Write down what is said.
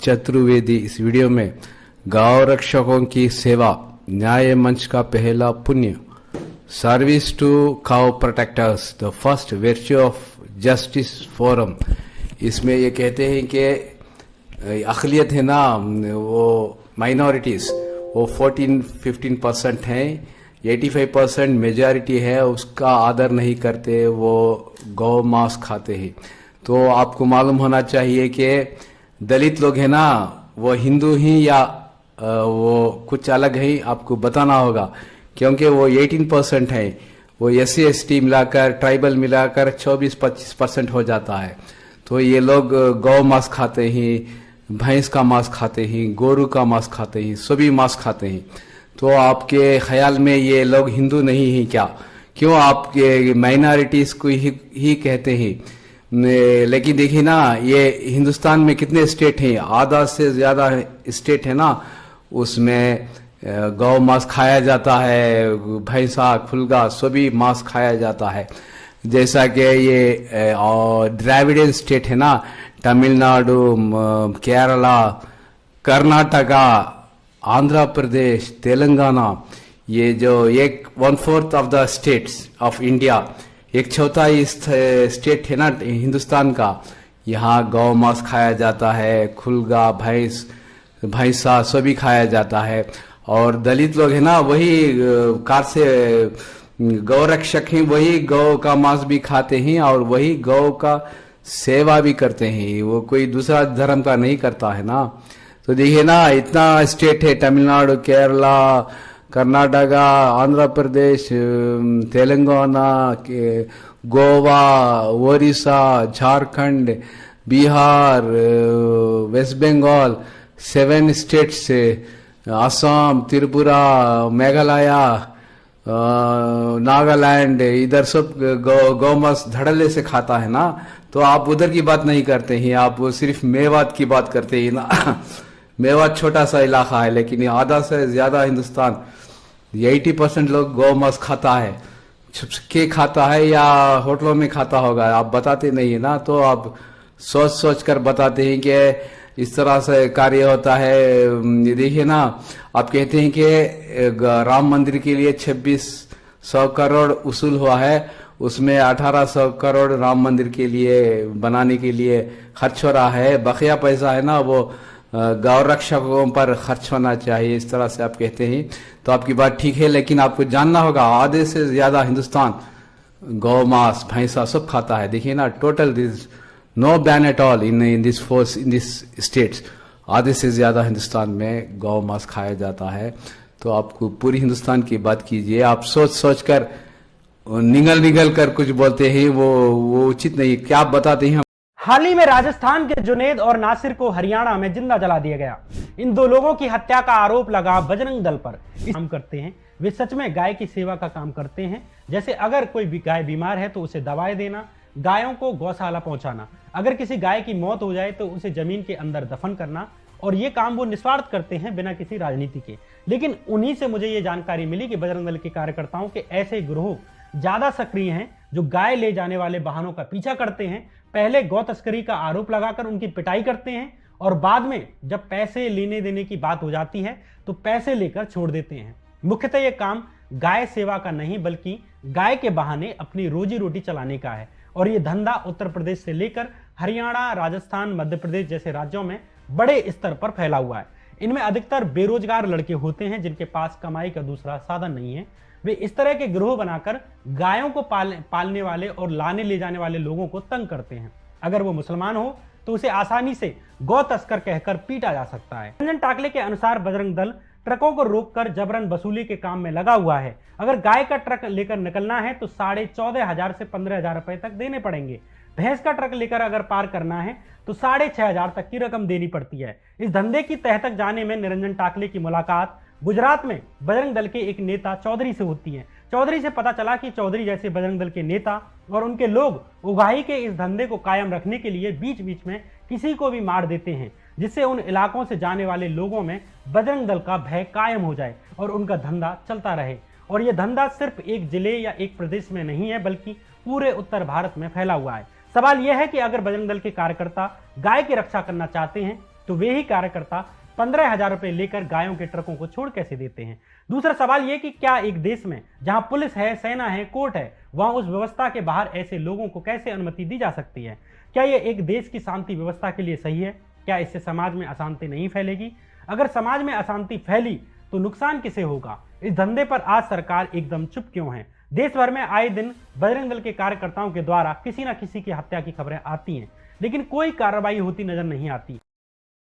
चतुर्वेदी इस वीडियो में गौ रक्षकों की सेवा, न्याय मंच का पहला पुण्य, service to cow protectors, the first virtue of justice forum. इसमें ये कहते हैं कि अक़लियत है ना, वो माइनॉरिटीज़ वो 14-15% हैं, 85% मेजॉरिटी है, उसका आदर नहीं करते, वो गौ मांस खाते हैं। तो आपको मालूम होना चाहिए कि दलित लोग हैं ना, वो हिंदू ही या वो कुछ अलग है, आपको बताना होगा, क्योंकि वो 18% है। वो SC ST मिलाकर, ट्राइबल मिलाकर 24-25% हो जाता है। तो ये लोग गौ मांस खाते हैं, भैंस का मांस खाते हैं, गोरू का मांस खाते हैं, सभी मांस खाते हैं। तो आपके ख्याल में ये लोग हिंदू नहीं हैं क्या? क्यों आपके माइनॉरिटीज को ही कहते हैं? लेकिन देखिए ना, ये हिंदुस्तान में कितने स्टेट हैं, आधा से ज्यादा स्टेट है ना, उसमें गौ मांस खाया जाता है, भैंसा, खुलगा सभी मांस खाया जाता है। जैसा कि ये द्राविडियन स्टेट है ना, तमिलनाडु, केरला, कर्नाटका, आंध्र प्रदेश, तेलंगाना, ये जो 1/4 of the states of India, 1/4 state है ना हिंदुस्तान का, यहाँ गौ मांस खाया जाता है, खुलगा, भैंसा सभी खाया जाता है। और दलित लोग है ना, वही कार से गौ रक्षक हैं, वही गौ का मांस भी खाते हैं और वही गौ का सेवा भी करते हैं, वो कोई दूसरा धर्म का नहीं करता है ना। तो देखिए ना, इतना स्टेट है, तमिलनाडु, केरला, कर्नाटका, आंध्र प्रदेश, तेलंगाना, गोवा, ओडिशा, झारखंड, बिहार, वेस्ट बंगाल, 7 स्टेट्स से, असम, त्रिपुरा, मेघालय, नागालैंड, इधर सब गौ मांस धड़ल्ले से खाता है ना। तो आप उधर की बात नहीं करते हैं, आप सिर्फ मेवात की बात करते हैं ना। मेवात छोटा सा इलाका है, लेकिन आधा से ज्यादा हिंदुस्तान 80% लोग गौ मांस खाता है। छुपके खाता है या होटलों में खाता होगा, आप बताते नहीं है ना। तो आप सोच कर बताते हैं कि इस तरह से कार्य होता है। देखिए ना, आप कहते हैं कि राम मंदिर के लिए 2600 करोड़ वसूल हुआ है, उसमें 1800 करोड़ राम मंदिर के लिए बनाने के लिए खर्च हो रहा है। बकिया पैसा है ना, वो गौ रक्षकों पर खर्च होना चाहिए, इस तरह से आप कहते हैं। तो आपकी बात ठीक है, लेकिन आपको जानना होगा, आधे से ज्यादा हिंदुस्तान गौ मांस, भैंसा सब खाता है। देखिए ना, total this no ban at all in this states. आधे से ज्यादा हिंदुस्तान में गौ मांस खाया जाता है। तो आपको पूरी हिंदुस्तान की बात कीजिए, आप सोच कर निगल कर कुछ बोलते हैं, वो उचित नहीं। क्या आप बताते हैं? हाल ही में राजस्थान के जुनेद और नासिर को हरियाणा में जिंदा जला दिया गया। इन 2 लोगों की हत्या का आरोप लगा बजरंग दल पर। काम करते हैं वे, सच में गाय की सेवा का काम करते हैं। जैसे अगर कोई भी गाय बीमार है तो उसे दवाई देना, गायों को गौशाला पहुंचाना, अगर किसी गाय की मौत हो जाए तो उसे जमीन के अंदर दफन करना, और ये काम वो निस्वार्थ करते हैं बिना किसी राजनीति के। लेकिन उन्हीं से मुझे ये जानकारी मिली कि बजरंग दल के कार्यकर्ताओं के ऐसे गिरोह ज्यादा सक्रिय हैं जो गाय ले जाने वाले वाहनों का पीछा करते हैं, पहले गौ तस्करी का आरोप लगाकर उनकी पिटाई करते हैं और बाद में जब पैसे लेने देने की बात हो जाती है तो पैसे लेकर छोड़ देते हैं। मुख्यतः यह काम गाय सेवा का नहीं बल्कि गाय के बहाने अपनी रोजी रोटी चलाने का है। और यह धंधा उत्तर प्रदेश से लेकर हरियाणा, राजस्थान, मध्य प्रदेश जैसे राज्यों में बड़े स्तर पर फैला हुआ है। इनमें अधिकतर बेरोजगार लड़के होते हैं जिनके पास कमाई का दूसरा साधन नहीं है। वे इस तरह के गिरोह बनाकर गायों को पालने वाले और लाने ले जाने वाले लोगों को तंग करते हैं। अगर वो मुसलमान हो तो उसे आसानी से गौ तस्कर कहकर पीटा जा सकता है। रंजन टाकले के अनुसार बजरंग दल ट्रकों को रोककर जबरन वसूली के काम में लगा हुआ है। अगर गाय का ट्रक लेकर निकलना है तो 14,500 से 15,000 रुपए तक देने पड़ेंगे। भैंस का ट्रक लेकर अगर पार करना है तो 6,500 तक की रकम देनी पड़ती है। इस धंधे की तह तक जाने में निरंजन टाकले की मुलाकात गुजरात में बजरंग दल के एक नेता चौधरी से होती है। चौधरी से पता चला कि चौधरी जैसे बजरंग दल के नेता और उनके लोग उगाही के इस धंधे को कायम रखने के लिए बीच बीच में किसी को भी मार देते हैं, जिससे उन इलाकों से जाने वाले लोगों में बजरंग दल का भय कायम हो जाए और उनका धंधा चलता रहे। और यह धंधा सिर्फ एक जिले या एक प्रदेश में नहीं है बल्कि पूरे उत्तर भारत में फैला हुआ है। सवाल यह है कि अगर बजरंग दल के कार्यकर्ता गाय की रक्षा करना चाहते हैं तो वे ही कार्यकर्ता 15,000 रुपए लेकर गायों के ट्रकों को छोड़ कैसे देते हैं। दूसरा सवाल यह कि क्या एक देश में जहां पुलिस है, सेना है, कोर्ट है, वहां उस व्यवस्था के बाहर ऐसे लोगों को कैसे अनुमति दी जा सकती है? क्या यह एक देश की शांति व्यवस्था के लिए सही है? क्या इससे समाज में अशांति नहीं फैलेगी? अगर समाज में अशांति फैली तो नुकसान किसे होगा? इस धंधे पर आज सरकार एकदम चुप क्यों है? देश भर में आए दिन बजरंग दल के कार्यकर्ताओं के द्वारा किसी न किसी की हत्या की खबरें आती हैं, लेकिन कोई कार्रवाई होती नजर नहीं आती।